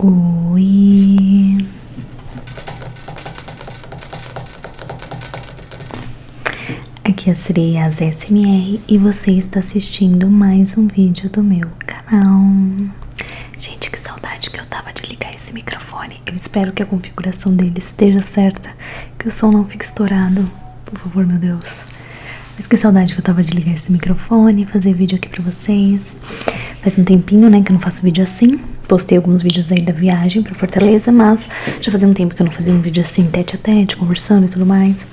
Oi! Aqui é a Sereia ASMR e você está assistindo mais um vídeo do meu canal. Gente, que saudade que eu tava de ligar esse microfone. Eu espero que a configuração dele esteja certa, que o som não fique estourado. Por favor, meu Deus. Mas que saudade que eu tava de ligar esse microfone e fazer vídeo aqui pra vocês. Faz um tempinho, né, que eu não faço vídeo assim. Postei alguns vídeos aí da viagem pra Fortaleza, mas já fazia um tempo que eu não fazia um vídeo assim, tete a tete, conversando e tudo mais.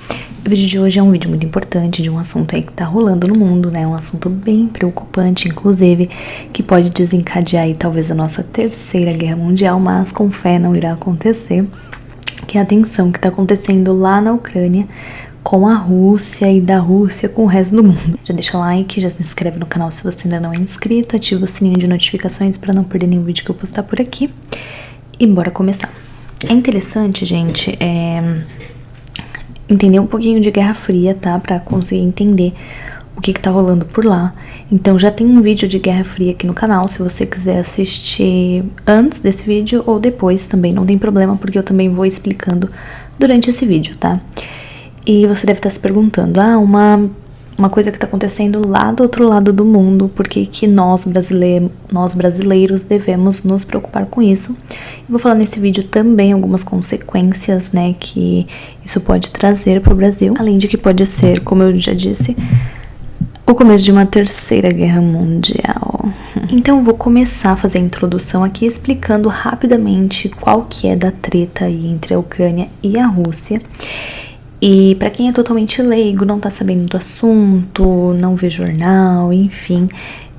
O vídeo de hoje é um vídeo muito importante de um assunto aí que tá rolando no mundo, né? Um assunto bem preocupante, inclusive, que pode desencadear aí talvez a nossa terceira guerra mundial, mas com fé não irá acontecer. Que é a tensão que tá acontecendo lá na Ucrânia com a Rússia e da Rússia com o resto do mundo. Já deixa like, já se inscreve no canal se você ainda não é inscrito, ativa o sininho de notificações para não perder nenhum vídeo que eu postar por aqui. E bora começar. É interessante, gente, entender um pouquinho de Guerra Fria, tá? Pra conseguir entender o que tá rolando por lá. Então já tem um vídeo de Guerra Fria aqui no canal, se você quiser assistir antes desse vídeo ou depois também, não tem problema, porque eu também vou explicando durante esse vídeo, tá? E você deve estar se perguntando, uma coisa que está acontecendo lá do outro lado do mundo, por que nós brasileiros devemos nos preocupar com isso? Eu vou falar nesse vídeo também algumas consequências, né, que isso pode trazer para o Brasil, além de que pode ser, como eu já disse, o começo de uma terceira guerra mundial. Então eu vou começar a fazer a introdução aqui explicando rapidamente qual que é da treta aí entre a Ucrânia e a Rússia. E pra quem é totalmente leigo, não tá sabendo do assunto, não vê jornal, enfim,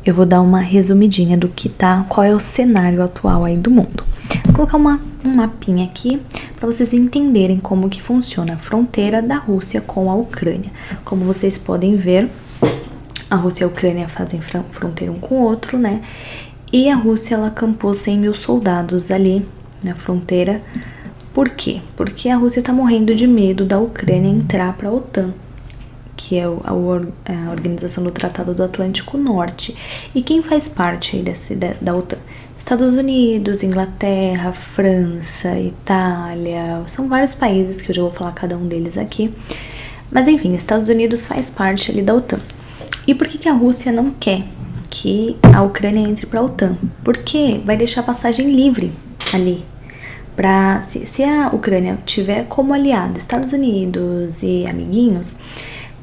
eu vou dar uma resumidinha do que tá, qual é o cenário atual aí do mundo. Vou colocar um mapinha aqui pra vocês entenderem como que funciona a fronteira da Rússia com a Ucrânia. Como vocês podem ver, a Rússia e a Ucrânia fazem fronteira um com o outro, né? E a Rússia, ela acampou 100 mil soldados ali na fronteira. Por quê? Porque a Rússia tá morrendo de medo da Ucrânia entrar para a OTAN, que é a Organização do Tratado do Atlântico Norte. E quem faz parte aí da OTAN? Estados Unidos, Inglaterra, França, Itália, são vários países que eu já vou falar cada um deles aqui. Mas enfim, Estados Unidos faz parte ali da OTAN. E por que a Rússia não quer que a Ucrânia entre para a OTAN? Porque vai deixar passagem livre ali. Se a Ucrânia tiver como aliado Estados Unidos e amiguinhos,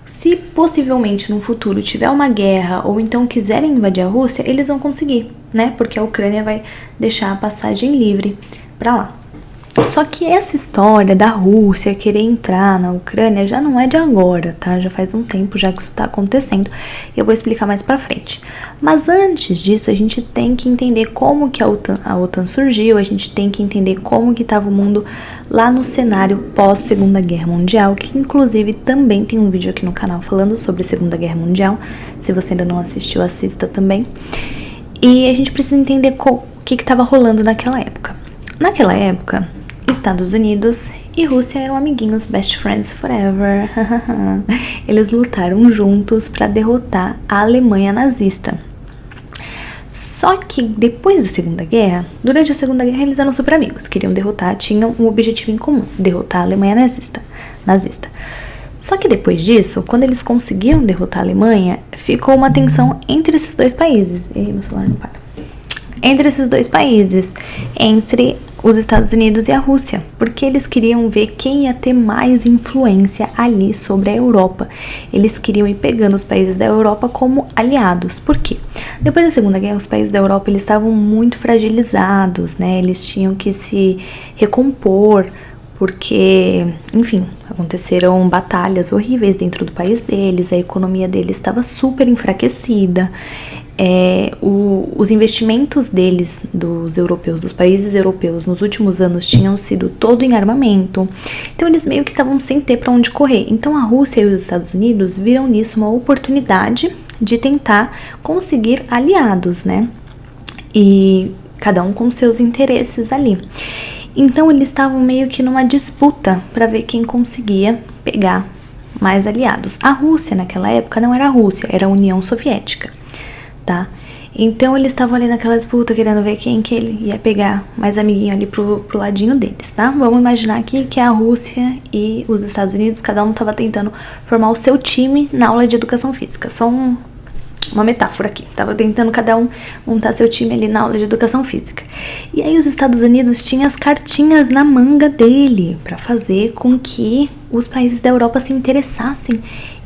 se possivelmente no futuro tiver uma guerra ou então quiserem invadir a Rússia, eles vão conseguir, né? Porque a Ucrânia vai deixar a passagem livre pra lá. Só que essa história da Rússia querer entrar na Ucrânia já não é de agora, tá? Já faz um tempo já que isso tá acontecendo e eu vou explicar mais pra frente. Mas antes disso, a gente tem que entender como que a OTAN surgiu, a gente tem que entender como que tava o mundo lá no cenário pós-Segunda Guerra Mundial, que inclusive também tem um vídeo aqui no canal falando sobre a Segunda Guerra Mundial. Se você ainda não assistiu, assista também. E a gente precisa entender o que tava rolando naquela época. Naquela época, Estados Unidos e Rússia eram amiguinhos, best friends forever. Eles lutaram juntos para derrotar a Alemanha nazista. Só que depois da Segunda Guerra, durante a Segunda Guerra eles eram super amigos, queriam derrotar, tinham um objetivo em comum, derrotar a Alemanha nazista. Só que depois disso, quando eles conseguiram derrotar a Alemanha, ficou uma tensão entre esses dois países. Ei, meu celular não para. Entre esses dois países, entre os Estados Unidos e a Rússia, porque eles queriam ver quem ia ter mais influência ali sobre a Europa. Eles queriam ir pegando os países da Europa como aliados. Por quê? Depois da Segunda Guerra, os países da Europa eles estavam muito fragilizados, né? Eles tinham que se recompor, porque, enfim, aconteceram batalhas horríveis dentro do país deles, a economia deles estava super enfraquecida. Os investimentos deles, dos europeus, dos países europeus, nos últimos anos tinham sido todo em armamento, então eles meio que estavam sem ter para onde correr. Então a Rússia e os Estados Unidos viram nisso uma oportunidade de tentar conseguir aliados, né? E cada um com seus interesses ali. Então eles estavam meio que numa disputa para ver quem conseguia pegar mais aliados. A Rússia naquela época não era a Rússia, era a União Soviética, tá? Então eles estavam ali naquela disputa, querendo ver quem que ele ia pegar mais amiguinho ali pro ladinho deles, tá? Vamos imaginar aqui que a Rússia e os Estados Unidos, cada um tava tentando formar o seu time na aula de educação física. Só uma metáfora aqui. Tava tentando cada um montar seu time ali na aula de educação física. E aí os Estados Unidos tinham as cartinhas na manga dele pra fazer com que os países da Europa se interessassem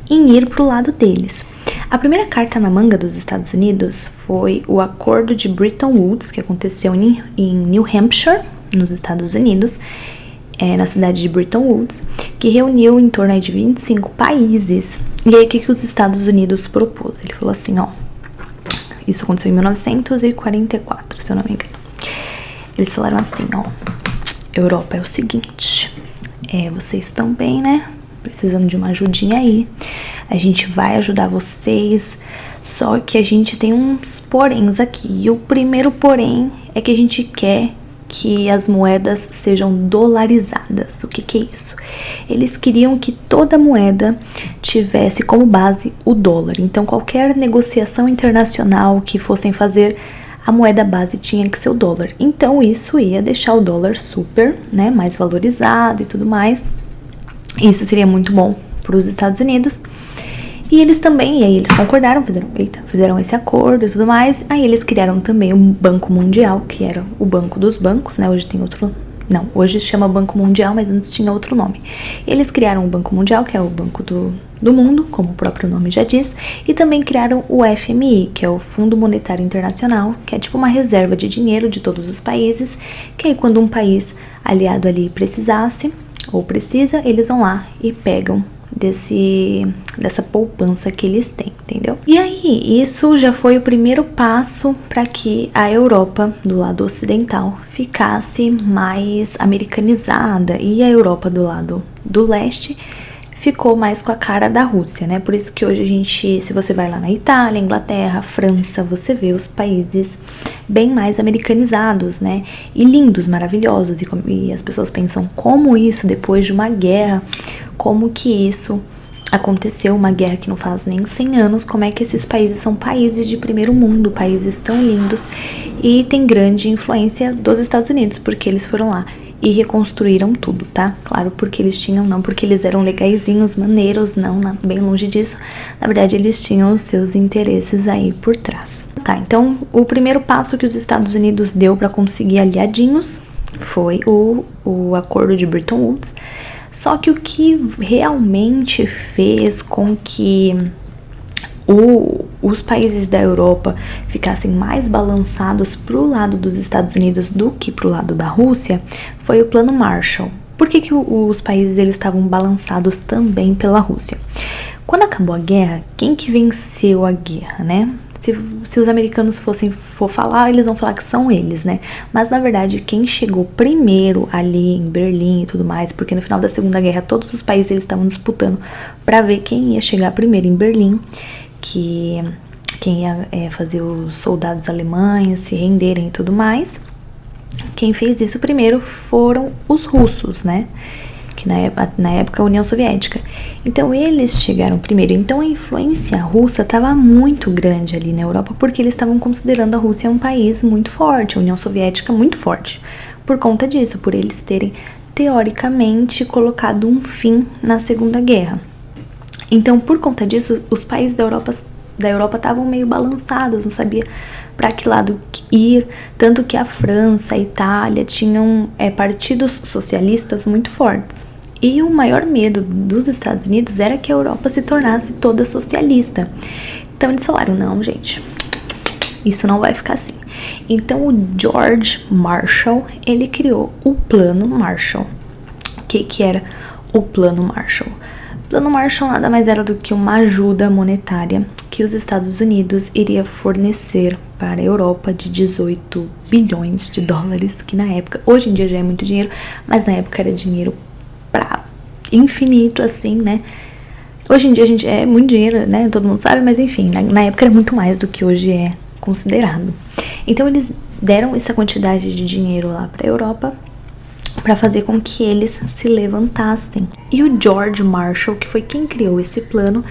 em ir pro lado deles. A primeira carta na manga dos Estados Unidos foi o Acordo de Bretton Woods, que aconteceu em New Hampshire, nos Estados Unidos, na cidade de Bretton Woods, que reuniu em torno de 25 países. E aí, o que os Estados Unidos propôs? Ele falou assim, ó, isso aconteceu em 1944, se eu não me engano. Eles falaram assim, ó, Europa, é o seguinte, vocês também, né, precisando de uma ajudinha aí, a gente vai ajudar vocês, só que a gente tem uns poréns aqui. E o primeiro porém é que a gente quer que as moedas sejam dolarizadas. O que é isso? Eles queriam que toda moeda tivesse como base o dólar. Então, qualquer negociação internacional que fossem fazer, a moeda base tinha que ser o dólar. Então, isso ia deixar o dólar super, né, mais valorizado e tudo mais. Isso seria muito bom para os Estados Unidos. E eles também, e aí eles concordaram, fizeram esse acordo e tudo mais. Aí eles criaram também o Banco Mundial, que era o banco dos bancos, né? Hoje tem outro, não, hoje chama Banco Mundial, mas antes tinha outro nome. Eles criaram o Banco Mundial, que é o banco do mundo, como o próprio nome já diz. E também criaram o FMI, que é o Fundo Monetário Internacional, que é tipo uma reserva de dinheiro de todos os países, que aí quando um país aliado ali precisasse, ou precisa, eles vão lá e pegam dessa poupança que eles têm, entendeu? E aí, isso já foi o primeiro passo para que a Europa, do lado ocidental, ficasse mais americanizada e a Europa do lado do leste ficou mais com a cara da Rússia, né? Por isso que hoje a gente, se você vai lá na Itália, Inglaterra, França, você vê os países bem mais americanizados, né? E lindos, maravilhosos. E as pessoas pensam como isso, depois de uma guerra, como que isso aconteceu, uma guerra que não faz nem 100 anos, como é que esses países são países de primeiro mundo, países tão lindos e tem grande influência dos Estados Unidos, porque eles foram lá e reconstruíram tudo, tá? Claro, porque eles tinham, não porque eles eram legaizinhos, maneiros, não, bem longe disso. Na verdade, eles tinham os seus interesses aí por trás. Tá, então, o primeiro passo que os Estados Unidos deu para conseguir aliadinhos foi o Acordo de Bretton Woods. Só que o que realmente fez com que os países da Europa ficassem mais balançados para o lado dos Estados Unidos do que para o lado da Rússia foi o Plano Marshall. Por que os países eles estavam balançados também pela Rússia? Quando acabou a guerra, quem que venceu a guerra, né? Se os americanos for falar, eles vão falar que são eles, né? Mas, na verdade, quem chegou primeiro ali em Berlim e tudo mais, porque no final da Segunda Guerra todos os países eles estavam disputando para ver quem ia chegar primeiro em Berlim, quem ia fazer os soldados alemães se renderem e tudo mais. Quem fez isso primeiro foram os russos, né? Que na época a União Soviética. Então eles chegaram primeiro. Então a influência russa estava muito grande ali na Europa, porque eles estavam considerando a Rússia um país muito forte, a União Soviética muito forte. Por conta disso, por eles terem teoricamente colocado um fim na Segunda Guerra. Então, por conta disso, os países da Europa estavam meio balançados, não sabia para que lado ir, tanto que a França, a Itália tinham partidos socialistas muito fortes. E o maior medo dos Estados Unidos era que a Europa se tornasse toda socialista. Então eles falaram, não, gente, isso não vai ficar assim. Então o George Marshall, ele criou o Plano Marshall. O que era o Plano Marshall? O Plano Marshall nada mais era do que uma ajuda monetária que os Estados Unidos iria fornecer para a Europa de 18 bilhões de dólares, que na época, hoje em dia já é muito dinheiro, mas na época era dinheiro pra infinito, assim, né? Hoje em dia a gente é muito dinheiro, né? Todo mundo sabe, mas enfim, na época era muito mais do que hoje é considerado. Então eles deram essa quantidade de dinheiro lá para a Europa para fazer com que eles se levantassem. E o George Marshall, que foi quem criou esse plano,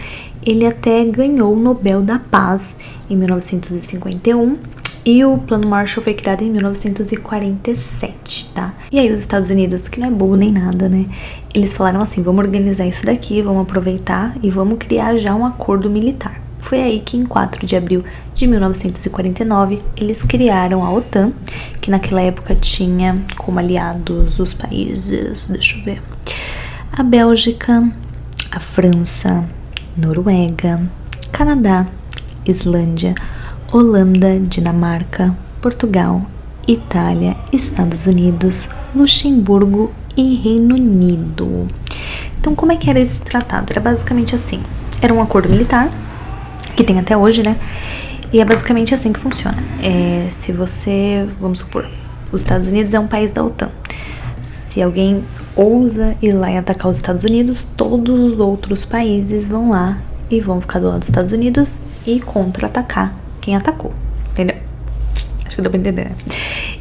ele até ganhou o Nobel da Paz em 1951 e o Plano Marshall foi criado em 1947, tá? E aí os Estados Unidos, que não é bobo nem nada, né? Eles falaram assim, vamos organizar isso daqui, vamos aproveitar e vamos criar já um acordo militar. Foi aí que em 4 de abril de 1949 eles criaram a OTAN, que naquela época tinha como aliados os países, deixa eu ver, a Bélgica, a França, Noruega, Canadá, Islândia, Holanda, Dinamarca, Portugal, Itália, Estados Unidos, Luxemburgo e Reino Unido. Então, como é que era esse tratado? Era basicamente assim, era um acordo militar, que tem até hoje, né? E é basicamente assim que funciona. Se você, vamos supor, os Estados Unidos é um país da OTAN. Se alguém ousa ir lá e atacar os Estados Unidos, todos os outros países vão lá e vão ficar do lado dos Estados Unidos e contra-atacar quem atacou, entendeu? Acho que deu pra entender, né?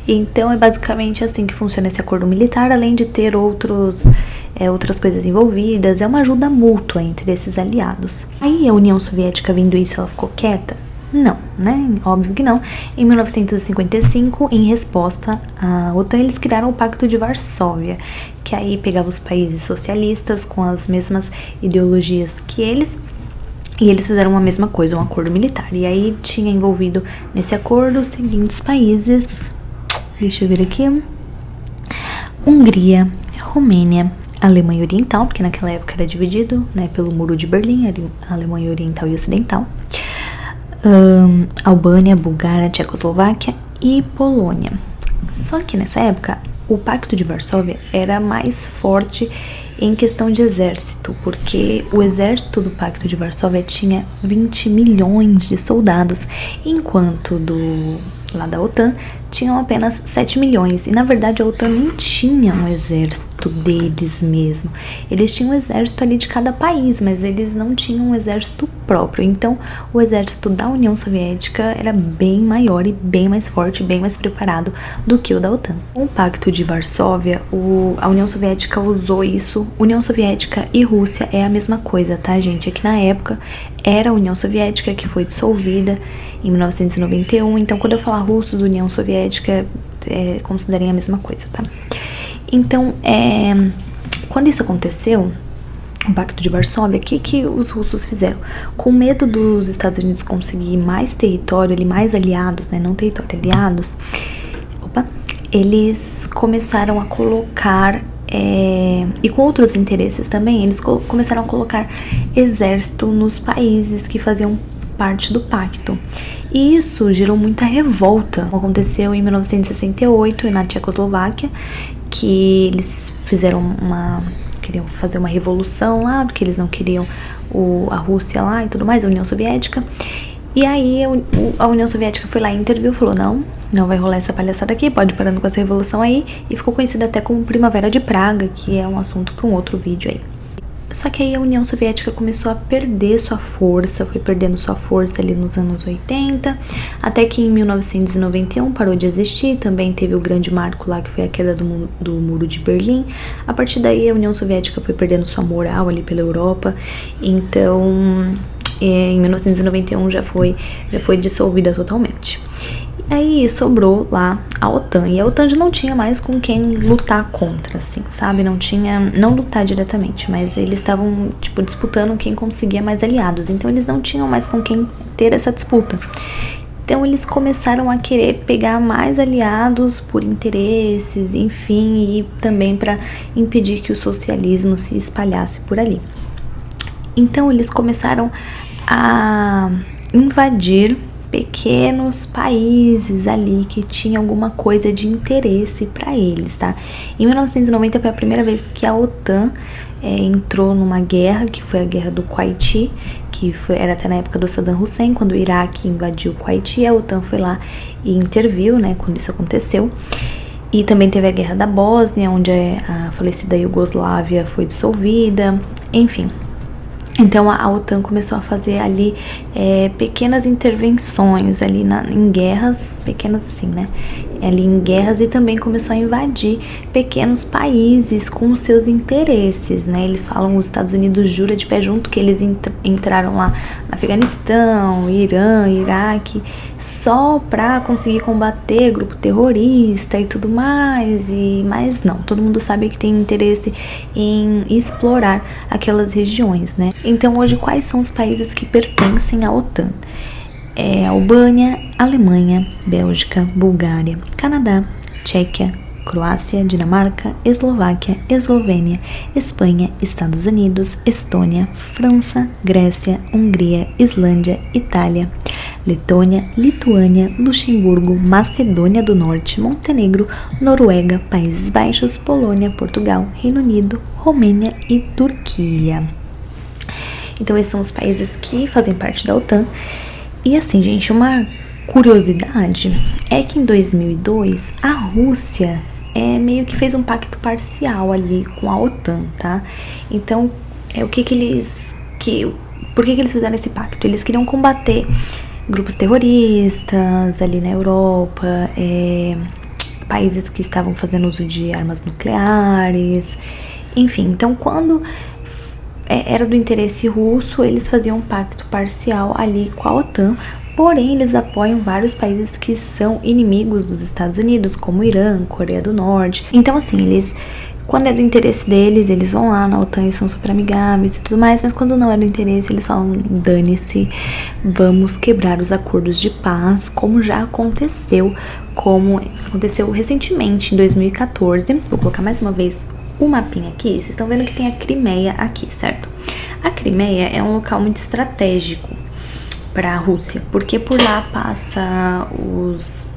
Então é basicamente assim que funciona esse acordo militar, além de ter outras coisas envolvidas, é uma ajuda mútua entre esses aliados. Aí a União Soviética, vendo isso, ela ficou quieta? Não, né? Óbvio que não. Em 1955, em resposta à OTAN, eles criaram o Pacto de Varsóvia, que aí pegava os países socialistas com as mesmas ideologias que eles, e eles fizeram a mesma coisa, um acordo militar. E aí tinha envolvido nesse acordo os seguintes países, deixa eu ver aqui, Hungria, Romênia, Alemanha Oriental, porque naquela época era dividido, né, pelo Muro de Berlim, a Alemanha Oriental e Ocidental, Albânia, Bulgária, Tchecoslováquia e Polônia. Só que nessa época o Pacto de Varsóvia era mais forte em questão de exército, porque o exército do Pacto de Varsóvia tinha 20 milhões de soldados, enquanto lá da OTAN tinham apenas 7 milhões. E na verdade a OTAN nem tinha um exército deles mesmo. Eles tinham um exército ali de cada país, mas eles não tinham um exército próprio. Então o exército da União Soviética era bem maior e bem mais forte, bem mais preparado do que o da OTAN. Com o Pacto de Varsóvia, a União Soviética usou isso. União Soviética e Rússia é a mesma coisa, tá, gente? É que na época era a União Soviética que foi dissolvida em 1991, então quando eu falar russos, União Soviética, considerem a mesma coisa, tá? Então, quando isso aconteceu, o Pacto de Varsóvia, o que os russos fizeram? Com medo dos Estados Unidos conseguir mais território, mais aliados, né? Não território, aliados, eles começaram a colocar, e com outros interesses também, eles começaram a colocar exército nos países que faziam parte do pacto. E isso gerou muita revolta. Aconteceu em 1968 na Tchecoslováquia, que eles queriam fazer uma revolução lá, porque eles não queriam a Rússia lá e tudo mais, a União Soviética. E aí a União Soviética foi lá e interviu, falou, não vai rolar essa palhaçada aqui, pode ir parando com essa revolução aí, e ficou conhecida até como Primavera de Praga, que é um assunto para um outro vídeo aí. Só que aí a União Soviética começou a perder sua força, foi perdendo sua força ali nos anos 80, até que em 1991 parou de existir, também teve o grande marco lá, que foi a queda do Muro de Berlim. A partir daí a União Soviética foi perdendo sua moral ali pela Europa, então em 1991 já foi dissolvida totalmente. Aí sobrou lá a OTAN, e a OTAN já não tinha mais com quem lutar contra, assim, sabe? Não lutar diretamente, mas eles estavam, disputando quem conseguia mais aliados, então eles não tinham mais com quem ter essa disputa. Então eles começaram a querer pegar mais aliados por interesses, enfim, e também para impedir que o socialismo se espalhasse por ali. Então eles começaram a invadir pequenos países ali que tinham alguma coisa de interesse para eles, tá? Em 1990 foi a primeira vez que a OTAN entrou numa guerra, que foi a Guerra do Kuwait, que era até na época do Saddam Hussein, quando o Iraque invadiu o Kuwait, a OTAN foi lá e interviu, né, quando isso aconteceu. E também teve a Guerra da Bósnia, onde a falecida Iugoslávia foi dissolvida, enfim. Então a OTAN começou a fazer ali pequenas intervenções ali em guerras, pequenas assim, né? ali em guerras e também começou a invadir pequenos países com os seus interesses, né? Eles falam, os Estados Unidos jura de pé junto que eles entraram lá no Afeganistão, Irã, Iraque, só pra conseguir combater grupo terrorista e tudo mais, mas não, todo mundo sabe que tem interesse em explorar aquelas regiões, né? Então hoje quais são os países que pertencem à OTAN? Albânia, Alemanha, Bélgica, Bulgária, Canadá, Tchequia, Croácia, Dinamarca, Eslováquia, Eslovênia, Espanha, Estados Unidos, Estônia, França, Grécia, Hungria, Islândia, Itália, Letônia, Lituânia, Luxemburgo, Macedônia do Norte, Montenegro, Noruega, Países Baixos, Polônia, Portugal, Reino Unido, Romênia e Turquia. Então esses são os países que fazem parte da OTAN. E assim, gente, uma curiosidade é que em 2002 a Rússia meio que fez um pacto parcial ali com a OTAN, tá? Então, por que eles fizeram esse pacto? Eles queriam combater grupos terroristas ali na Europa, países que estavam fazendo uso de armas nucleares, enfim. Então, quando era do interesse russo, eles faziam um pacto parcial ali com a OTAN, porém eles apoiam vários países que são inimigos dos Estados Unidos, como Irã, Coreia do Norte. Então assim, quando é do interesse deles, eles vão lá na OTAN e são super amigáveis e tudo mais, mas quando não é do interesse, eles falam, dane-se, vamos quebrar os acordos de paz, como aconteceu recentemente, em 2014. Vou colocar mais uma vez o mapinha aqui, vocês estão vendo que tem a Crimeia aqui, certo? A Crimeia é um local muito estratégico para a Rússia, porque por lá passa os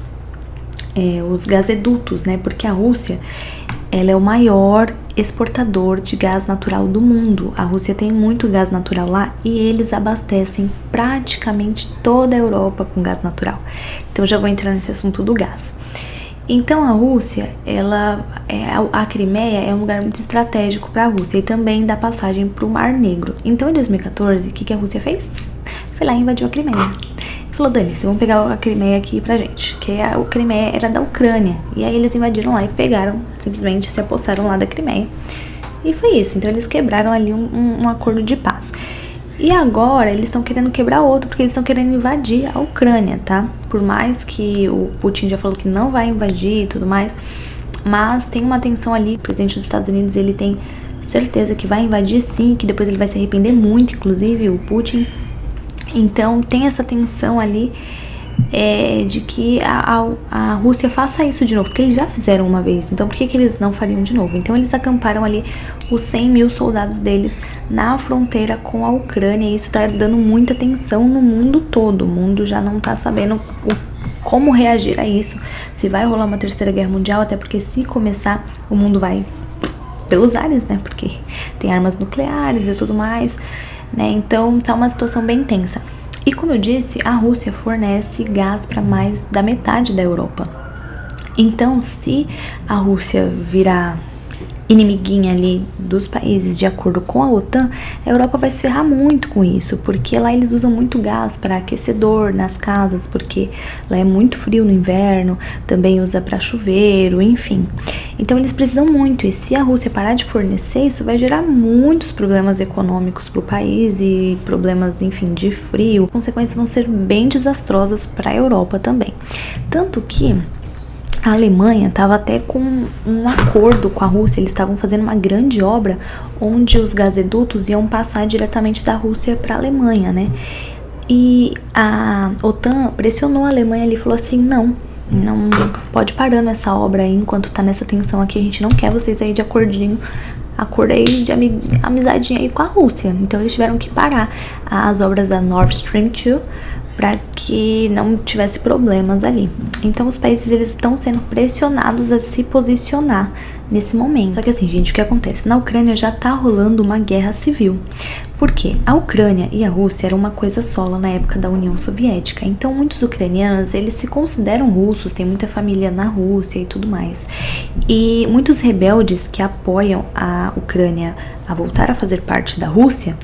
gasodutos, né? Porque a Rússia, ela é o maior exportador de gás natural do mundo. A Rússia tem muito gás natural lá e eles abastecem praticamente toda a Europa com gás natural. Então já vou entrar nesse assunto do gás. Então a Rússia, a Crimeia é um lugar muito estratégico para a Rússia e também dá passagem para o Mar Negro. Então em 2014, o que a Rússia fez? Foi lá e invadiu a Crimeia. Falou, dane-se, vamos pegar a Crimeia aqui pra gente, que a Crimeia era da Ucrânia. E aí eles invadiram lá e pegaram, simplesmente se apossaram lá da Crimeia. E foi isso, então eles quebraram ali um acordo de paz. E agora eles estão querendo quebrar outro, porque eles estão querendo invadir a Ucrânia, tá? Por mais que o Putin já falou que não vai invadir e tudo mais, mas tem uma tensão ali. O presidente dos Estados Unidos, ele tem certeza que vai invadir sim, que depois ele vai se arrepender muito, inclusive o Putin. Então tem essa tensão ali de que a Rússia faça isso de novo, porque eles já fizeram uma vez, então por que eles não fariam de novo? Então eles acamparam ali os 100 mil soldados deles na fronteira com a Ucrânia, e isso tá dando muita tensão no mundo todo. O mundo já não tá sabendo como reagir a isso, se vai rolar uma terceira guerra mundial, até porque se começar, o mundo vai pelos ares, né, porque tem armas nucleares e tudo mais, né, então tá uma situação bem tensa. E como eu disse, a Rússia fornece gás para mais da metade da Europa. Então, se a Rússia virar inimiguinha ali dos países de acordo com a OTAN, a Europa vai se ferrar muito com isso, porque lá eles usam muito gás para aquecedor nas casas, porque lá é muito frio no inverno, também usa para chuveiro, enfim. Então eles precisam muito, e se a Rússia parar de fornecer, isso vai gerar muitos problemas econômicos para o país e problemas, enfim, de frio. As consequências vão ser bem desastrosas para a Europa também. Tanto que a Alemanha estava até com um acordo com a Rússia, eles estavam fazendo uma grande obra onde os gasodutos iam passar diretamente da Rússia para a Alemanha, né? E a OTAN pressionou a Alemanha ali e falou assim, não pode parar nessa obra aí, enquanto tá nessa tensão aqui, a gente não quer vocês aí de acordo aí de amizadinha aí com a Rússia. Então eles tiveram que parar as obras da Nord Stream 2 para que não tivesse problemas ali. Então os países eles estão sendo pressionados a se posicionar nesse momento. Só que assim, gente, o que acontece? Na Ucrânia já tá rolando uma guerra civil. Por quê? A Ucrânia e a Rússia eram uma coisa só lá na época da União Soviética. Então muitos ucranianos, eles se consideram russos, tem muita família na Rússia e tudo mais. E muitos rebeldes que apoiam a Ucrânia a voltar a fazer parte da Rússia,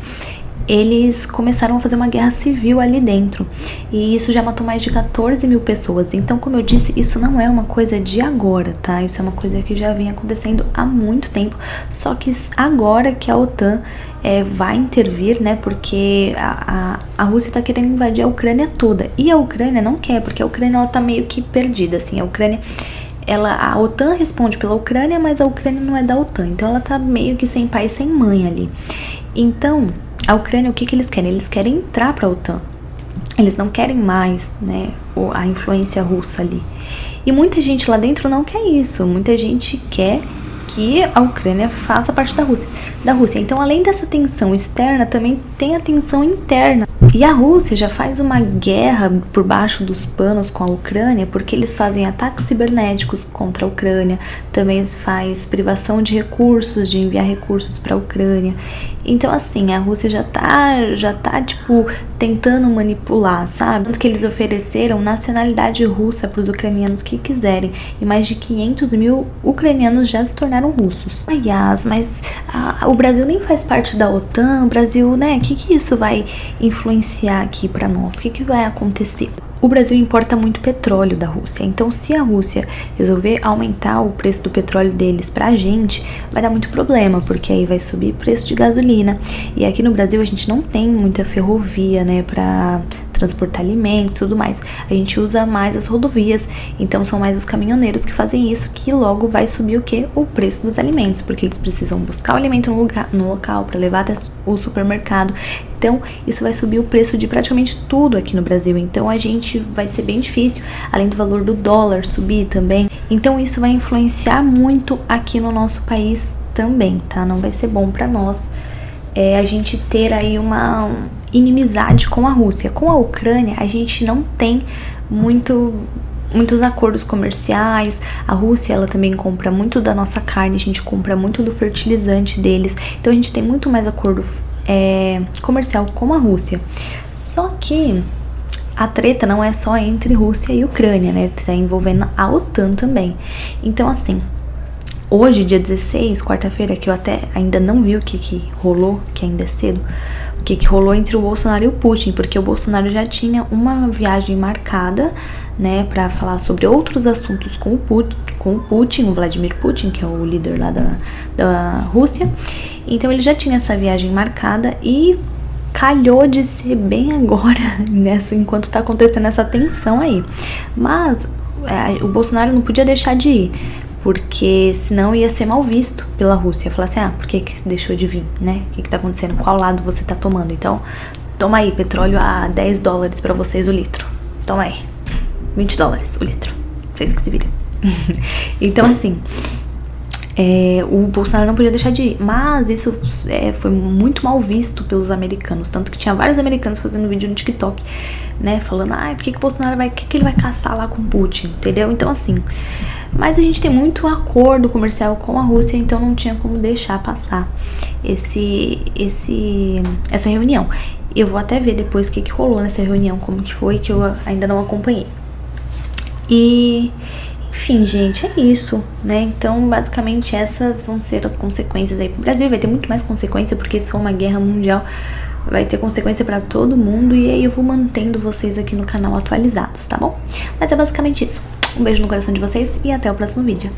eles começaram a fazer uma guerra civil ali dentro. E isso já matou mais de 14 mil pessoas. Então, como eu disse, isso não é uma coisa de agora, tá? Isso é uma coisa que já vem acontecendo há muito tempo. Só que agora que a OTAN vai intervir, né? Porque a Rússia tá querendo invadir a Ucrânia toda. E a Ucrânia não quer, porque a Ucrânia ela tá meio que perdida, assim. A Ucrânia... a OTAN responde pela Ucrânia, mas a Ucrânia não é da OTAN. Então ela tá meio que sem pai e sem mãe ali. Então, a Ucrânia, o que eles querem? Eles querem entrar pra OTAN. Eles não querem mais, né, a influência russa ali. E muita gente lá dentro não quer isso. Muita gente quer que a Ucrânia faça parte da Rússia. Então, além dessa tensão externa, também tem a tensão interna. E a Rússia já faz uma guerra por baixo dos panos com a Ucrânia, porque eles fazem ataques cibernéticos contra a Ucrânia, também faz privação de recursos, de enviar recursos para a Ucrânia. Então, assim, a Rússia já tá tipo, tentando manipular, sabe? Tanto que eles ofereceram nacionalidade russa para os ucranianos que quiserem, e mais de 500 mil ucranianos já se tornaram russos. Aliás, mas o Brasil nem faz parte da OTAN, o Brasil, né, o que isso vai influenciar aqui para nós? O que vai acontecer? O Brasil importa muito petróleo da Rússia, então se a Rússia resolver aumentar o preço do petróleo deles pra gente, vai dar muito problema, porque aí vai subir o preço de gasolina. E aqui no Brasil a gente não tem muita ferrovia, né, pra transportar alimentos e tudo mais. A gente usa mais as rodovias, então são mais os caminhoneiros que fazem isso, que logo vai subir o quê? O preço dos alimentos, porque eles precisam buscar o alimento no local para levar até o supermercado. Então, isso vai subir o preço de praticamente tudo aqui no Brasil. Então, a gente vai ser bem difícil, além do valor do dólar subir também. Então, isso vai influenciar muito aqui no nosso país também, tá? Não vai ser bom para nós a gente ter aí uma inimizade com a Rússia. Com a Ucrânia, a gente não tem muitos acordos comerciais. A Rússia, ela também compra muito da nossa carne, a gente compra muito do fertilizante deles. Então, a gente tem muito mais acordo comercial com a Rússia. Só que a treta não é só entre Rússia e Ucrânia, né? Tá envolvendo a OTAN também. Então, assim, hoje, dia 16, quarta-feira, que eu até ainda não vi o que rolou, que ainda é cedo, o que rolou entre o Bolsonaro e o Putin, porque o Bolsonaro já tinha uma viagem marcada, né, pra falar sobre outros assuntos com o Putin, o Vladimir Putin, que é o líder lá da Rússia. Então ele já tinha essa viagem marcada e calhou de ser bem agora, enquanto tá acontecendo essa tensão aí. Mas o Bolsonaro não podia deixar de ir, porque senão ia ser mal visto pela Rússia. Falar assim, por que deixou de vir, né? O que tá acontecendo? Qual lado você tá tomando? Então, toma aí, petróleo a 10 dólares pra vocês o litro. Toma aí, 20 dólares o litro. Vocês que se viram. Então, assim, o Bolsonaro não podia deixar de ir. Mas isso foi muito mal visto pelos americanos. Tanto que tinha vários americanos fazendo vídeo no TikTok, né? Falando, por que o Bolsonaro vai... O que ele vai caçar lá com o Putin? Entendeu? Então, assim... Mas a gente tem muito acordo comercial com a Rússia, então não tinha como deixar passar essa reunião. Eu vou até ver depois o que rolou nessa reunião, como que foi, que eu ainda não acompanhei. E, enfim, gente, é isso, né? Então, basicamente, essas vão ser as consequências aí pro Brasil. Vai ter muito mais consequência, porque se for uma guerra mundial, vai ter consequência pra todo mundo. E aí eu vou mantendo vocês aqui no canal atualizados, tá bom? Mas é basicamente isso. Um beijo no coração de vocês e até o próximo vídeo.